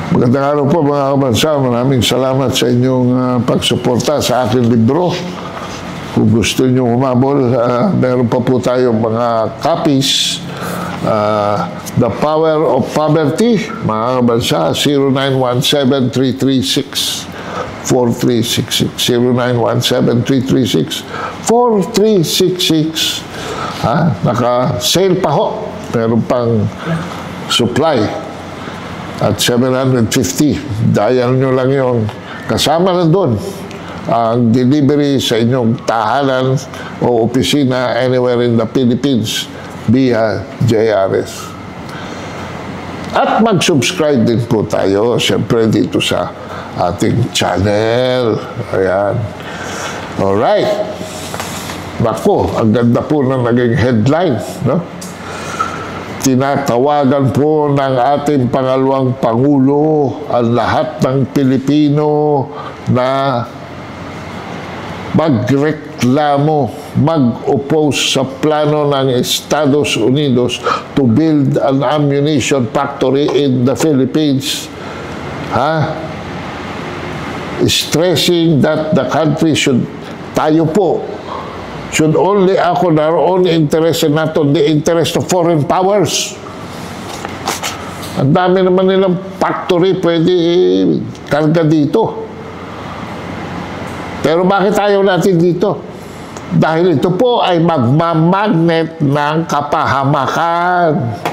Magandang araw po mga kabansa. Maraming salamat sa inyong pagsuporta sa aking libro. Kung gusto nyo humabol, meron pa po tayong mga copies. The Power of Poverty, mga kabansa, 0917-336-4366. 0917-336-4366. Naka-sale pa ho. Meron pang supply at 750. Dial nyo lang yun. Kasama na doon ang delivery sa inyong tahanan o opisina anywhere in the Philippines via JRS. At mag-subscribe din po tayo, siyempre dito sa ating channel. Ayan. Alright. Naku, ang ganda po ng naging headline, no? Tinatawagan po ng ating pangalawang Pangulo ang lahat ng Pilipino na magreklamo, mag-oppose sa plano ng Estados Unidos to build an ammunition factory in the Philippines. Stressing that the country tayo po, should only act on our own interest and not on the interest of foreign powers. Ang dami naman nilang factory pwede karga dito. Pero bakit ayaw natin dito? Dahil ito po ay magmamagnet ng kapahamakan.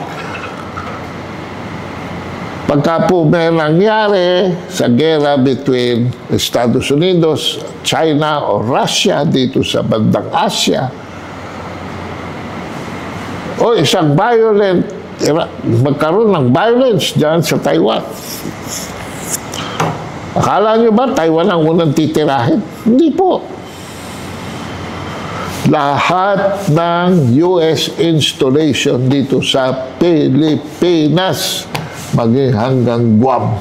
Pagka po may nangyari sa gera between Estados Unidos, China o Russia dito sa bandang Asia, o isang magkaroon ng violence dyan sa Taiwan. Akala nyo ba Taiwan ang unang titirahin? Hindi po. Lahat ng US installation dito sa Pilipinas, maging hanggang Guam.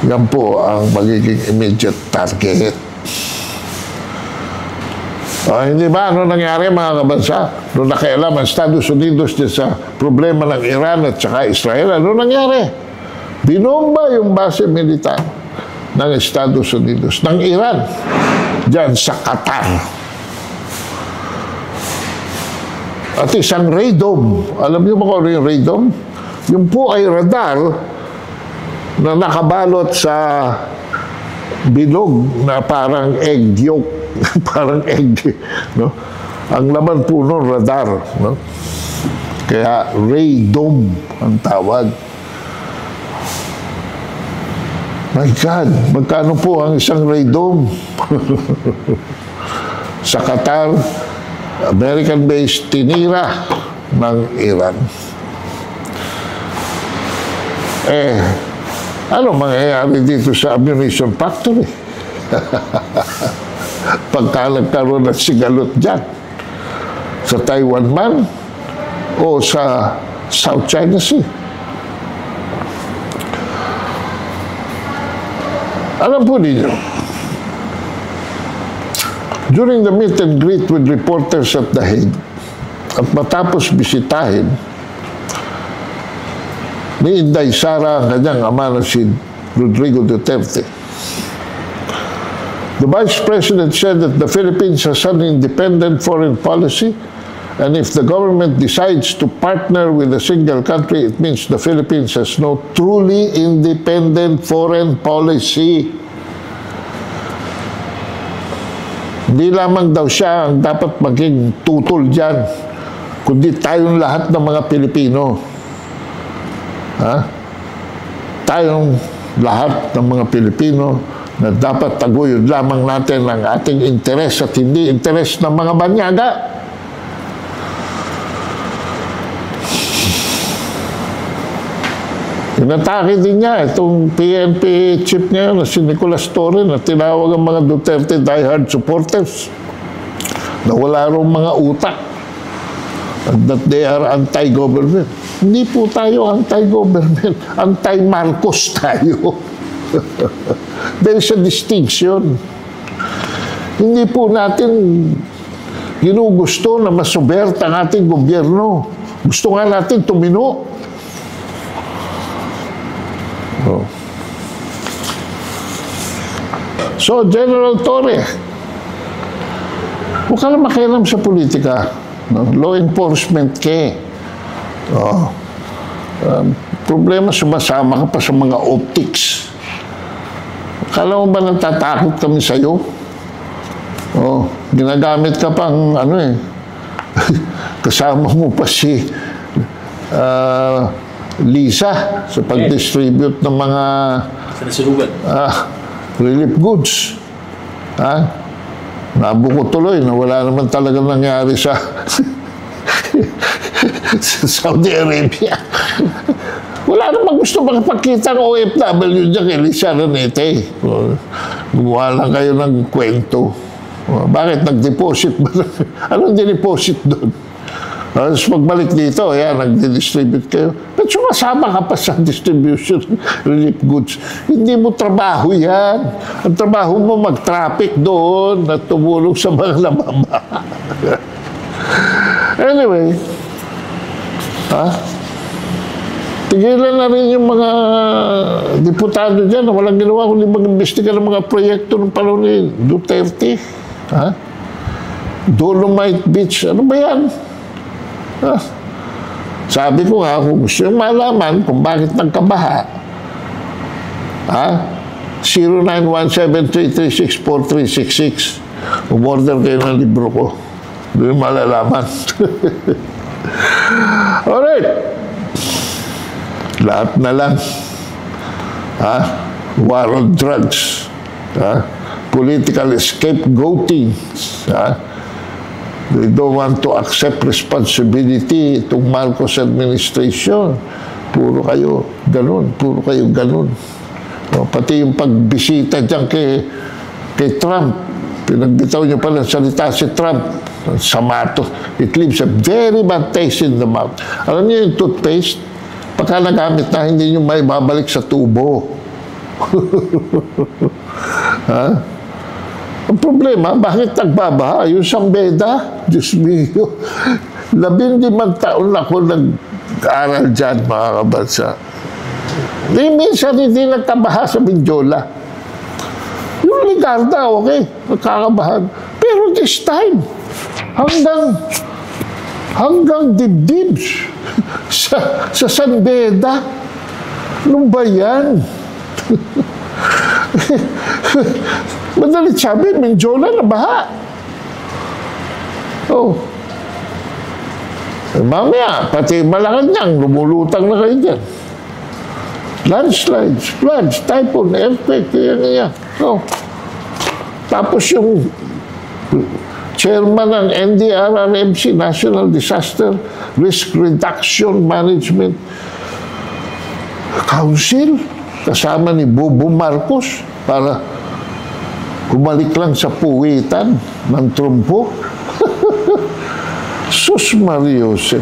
Yan po ang magiging immediate target. Hindi ba? Ano nangyari mga kabansa? Noong nakialam ang Estados Unidos sa problema ng Iran at saka Israel, ano nangyari? Binomba yung base militar ng Estados Unidos, ng Iran, dyan sa Qatar. At isang radome. Alam niyo ba kung ano yung radome? Yung po ay radar na nakabalot sa bilog na parang egg yolk. Parang egg. No? Ang laman po nun, radar. No? Kaya radome ang tawag. My God, magkano po ang isang radome? Sa Qatar, American-based tinira ng Iran. Ano mangyayari dito sa ammunition factory? Pagka nagkaroon ng sigalot dyan, sa Taiwan man o sa South China Sea. Alam po ninyo, during the meet and greet with reporters at The Hague, at matapos bisitahin ni Inday Sara ang kanyang ama na si Rodrigo Duterte, the Vice President said that the Philippines has an independent foreign policy, and if the government decides to partner with a single country, it means the Philippines has no truly independent foreign policy. Hindi lamang daw siya ang dapat maging tutol dyan, kundi tayong lahat ng mga Pilipino. Tayong lahat ng mga Pilipino na dapat taguyod lamang natin ang ating interes at hindi interes ng mga banyaga. Inatake din niya itong PNP chief ngayon na si Nicolas Torre na tinawag ang mga Duterte diehard supporters na wala rong mga utak and that they are anti-government. Hindi po tayo anti-government. Anti-Marcos tayo. There is a distinction. Hindi po natin ginugusto na masuberta ang ating gobyerno. Gusto nga natin tumino. So, General Torre, huwag ka na makialam sa politika. No? Law enforcement ka. Oh. Problema, sumasama ka pa sa mga optics. Kala mo ba natatakot kami sa'yo? Oh, ginagamit ka pang ano eh. Kasama mo pa si Lisa sa pag-distribute ng mga relief goods. Nabuko tuloy na wala naman talaga nangyari sa sa Saudi Arabia. Wala namang gusto makapagkita ng OFW dyan kay Lisa Ranete. Gumawa lang kayo ng kwento. Bakit nag-deposit ba? Anong dineposit doon? Tapos pagbalik dito, nag-distribute kayo. Ba't sumasama ka pa sa distribution relief goods? Hindi mo trabaho yan. Ang trabaho mo mag-traffic doon at tumulong sa mga namamaha. Anyway, tigilan na rin yung mga diputado dyan na walang ginawa kundi mag-imbestiga ng mga proyekto ng panahon ni Duterte. Dolomite Beach, ano ba yan? Sabi ko nga, kung gusto yung malaman kung bakit nagkabaha, 0917-336-4366. Umorder kayo ng libro ko. Doon malalaman. Alright. Lahat na lang. War on drugs. Political scapegoating. They don't want to accept responsibility itong Marcos administration. Puro kayo ganun. Puro kayo ganun. Pati yung pagbisita dyan kay Trump. Pinagbitaw niyo pa ng salita si Trump. Samato. It leaves a very bad taste in the mouth. Alam niyo yung toothpaste? Pagka nagamit na, hindi niyo may babalik sa tubo. Ang problema, bakit nagbabaha? Yung Sambeda, Diyos mio, 15 taon ako nag-aaral dyan, mga kabansa. Minsan hindi nagkabaha sa Mindiola. Yung Ligarda, okay, nagkakabahan. Pero this time, hanggang dibdibs sa San Beda. Ano ba yan? Madalit sabi, Mindiola na baha. Mamaya, pati Malacanang, lumulutang na kayo dyan. Landslides, floods, typhoon, earthquake, kaya. Tapos yung chairman ng NDRRMC, National Disaster Risk Reduction Management Council, kasama ni Bobo Marcos para kumalik lang sa puwitan ng trumpo. Sus Mariosep.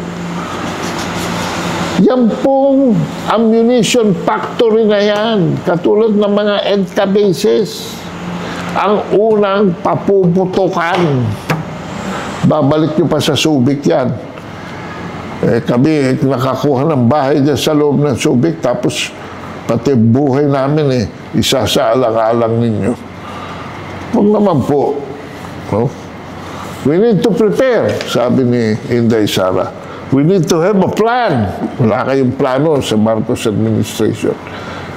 Yan pong ammunition factory na yan, katulad ng mga EDCA bases, ang unang papuputukan. Babalik nyo pa sa Subic yan. Kami nakakuha ng bahay dyan sa loob ng Subic, tapos pati buhay namin isa sa alang-alang ninyo. Huwag naman po. We need to prepare, sabi ni Inday Sara. We need to have a plan. Wala kayong plano sa Marcos administration.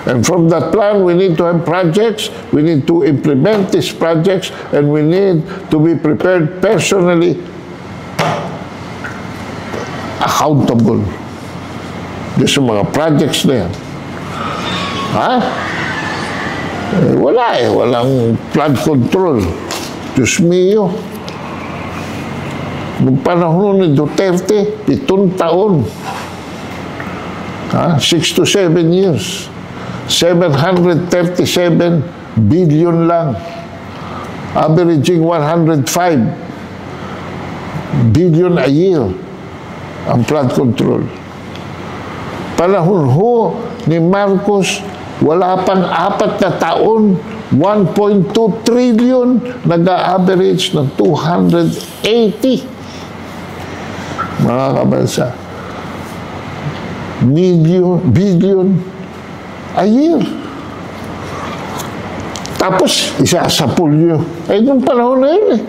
And from that plan, we need to have projects, we need to implement these projects, and we need to be prepared personally, accountable. Doon sa mga projects na yan. Walang flood control. Diyos mio. Noong panahon ni Duterte, 7 taon. 6 to 7 years. 737 billion lang. Averaging 105 billion a year ang flood control. Panahon ho ni Marcos, wala pang 4 na taon, 1.2 trillion, nag-average ng 280. Mga kabansa, billion a year. Tapos, isasapul nyo. Eh, nung panahon na yun eh.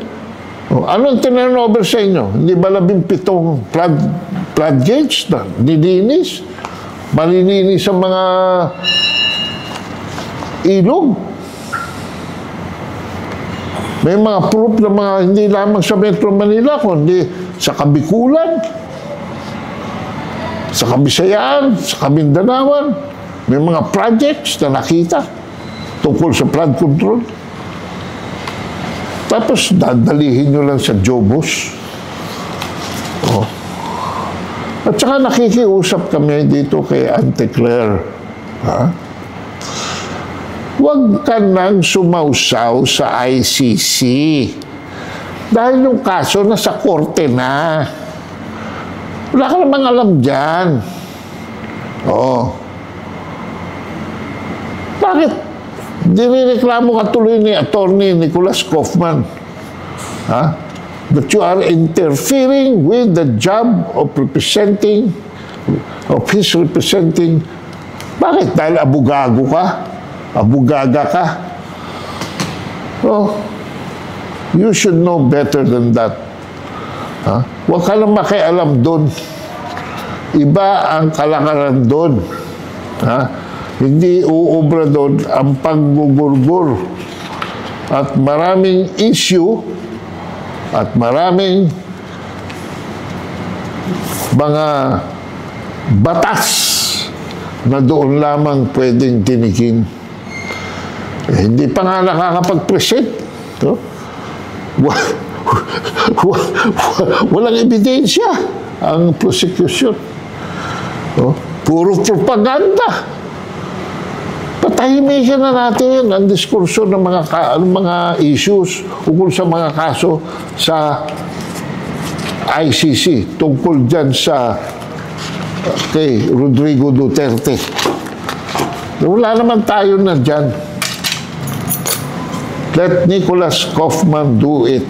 O, anong tinurnover sa inyo? Hindi ba 17 floodgates na nilinis? Malilinis ang mga ilog? May mga proof na mga hindi lamang sa Metro Manila, kundi sa Kabikulan, sa Kabisayaan, sa Kabindanawan. May mga projects na nakita tungkol sa flood control. Tapos, dadalihin nyo lang sa Jobos. Oh. At saka nakikiusap kami dito kay Auntie Claire. Ha? Huwag ka nang sumausaw sa ICC. Dahil yung kaso nasa korte na. Wala ka namang alam dyan. Oo. Bakit? Dinireklamo ka tuloy ni Attorney Nicholas Kaufman. Ha? That you are interfering with the job of his representing. Bakit? Dahil abugago ka? Abugaga ka? Oh, you should know better than that. Ha? Huwag ka lang makialam doon. Iba ang kalakaran doon. Ha? Hindi uubra doon ang paggugurgur. At maraming issue at maraming mga batas na doon lamang pwedeng tinikin. Eh, hindi pa nga nakakapag-present. No? Walang ebidensya ang prosecution. No? Puro propaganda. Patahimikin na natin ang diskurso ng mga issues ukol sa mga kaso sa ICC tungkol dyan sa kay Rodrigo Duterte. Wala naman tayo na dyan. Let Nicholas Kaufman do it.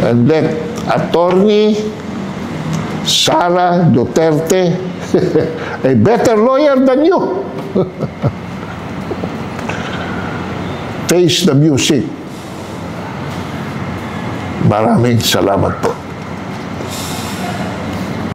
And let Attorney Sara Duterte, a better lawyer than you, face the music. Maraming salamat po.